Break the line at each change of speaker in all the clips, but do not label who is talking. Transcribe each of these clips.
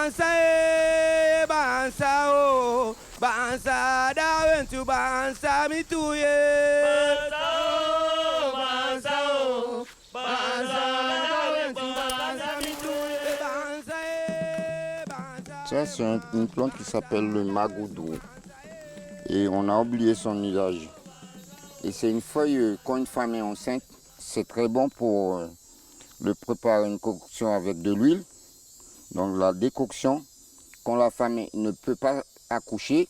Bansa bansa o bansa da wentu bansa mituye. Bansa o bansa da wentu bansa mituye.
Ça, c'est une plante qui s'appelle le magoudou. Et on a oublié son usage. Et c'est une feuille, quand une femme est enceinte, c'est très bon pour le préparer une concoction avec de l'huile. Donc la décoction, quand la femme ne peut pas accoucher,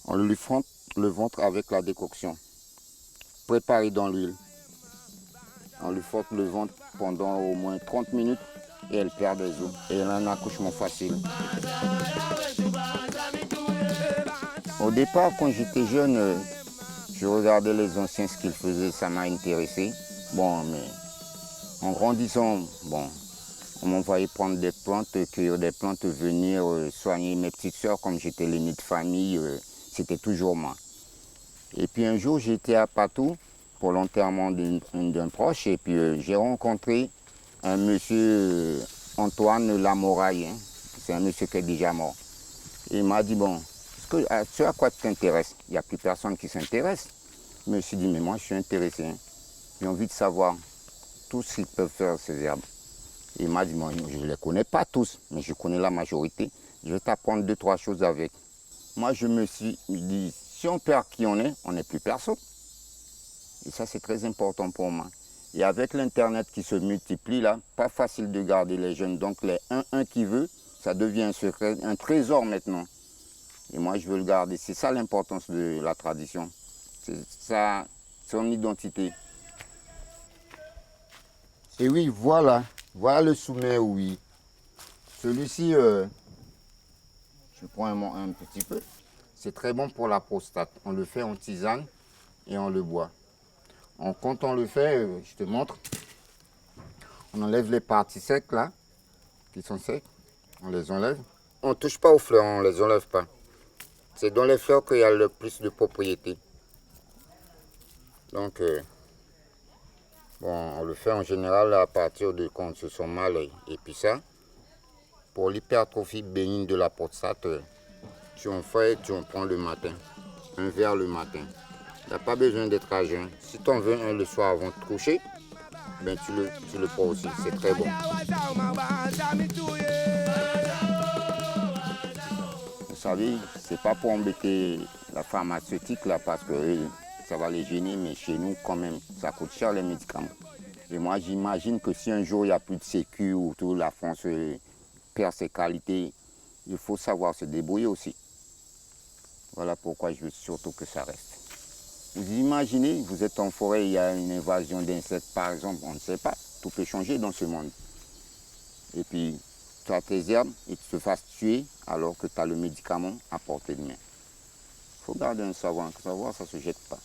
on lui frotte le ventre avec la décoction. Préparée dans l'huile. On lui frotte le ventre pendant au moins 30 minutes et elle perd des os. Et elle a un accouchement facile. Au départ, quand j'étais jeune, je regardais les anciens, ce qu'ils faisaient, ça m'a intéressé. Bon, mais en grandissant, bon, on m'envoyait prendre des plantes, cueillir des plantes, venir soigner mes petites soeurs. Comme j'étais l'aîné de famille, c'était toujours moi. Et puis un jour, j'étais à Patou pour l'enterrement d'un proche. Et puis j'ai rencontré un monsieur Antoine Lamoraille. Hein. C'est un monsieur qui est déjà mort. Et il m'a dit, bon, ce à quoi tu t'intéresses? Il n'y a plus personne qui s'intéresse. Je me suis dit, mais moi je suis intéressé. Hein. J'ai envie de savoir tout ce qu'ils peuvent faire, ces herbes. Et il m'a dit, bon, je ne les connais pas tous, mais je connais la majorité. Je vais t'apprendre 2-3 choses avec. Moi, je me suis dit, si on perd qui on n'est plus personne. Et ça, c'est très important pour moi. Et avec l'Internet qui se multiplie, là, pas facile de garder les jeunes. Donc, les 1-1 qui veut, ça devient un secret, un trésor maintenant. Et moi, je veux le garder. C'est ça l'importance de la tradition. C'est ça, son identité. Et oui, voilà. Voilà le soumet, oui. Celui-ci, je prends un petit peu. C'est très bon pour la prostate. On le fait en tisane et on le boit. Quand on le fait, je te montre. On enlève les parties secs là, qui sont secs. On les enlève. On ne touche pas aux fleurs, on ne les enlève pas. C'est dans les fleurs qu'il y a le plus de propriétés. Donc, bon, on le fait en général à partir de quand on se sent mal. Et puis ça, pour l'hypertrophie bénigne de la prostate, tu en fais, tu en prends le matin. Un verre le matin. Il n'y a pas besoin d'être à jeun. Si tu en veux un le soir avant de te coucher, ben tu le prends aussi. C'est très bon. Vous savez, c'est pas pour embêter la pharmaceutique là parce que ça va les gêner, mais chez nous quand même, ça coûte cher les médicaments. Et moi j'imagine que si un jour il n'y a plus de sécu ou tout, la France perd ses qualités, il faut savoir se débrouiller aussi. Voilà pourquoi je veux surtout que ça reste. Vous imaginez, vous êtes en forêt, il y a une invasion d'insectes par exemple, on ne sait pas, tout peut changer dans ce monde. Et puis, tu as tes herbes et tu te fasses tuer alors que tu as le médicament à portée de main. Il faut garder un savoir ça ne se jette pas.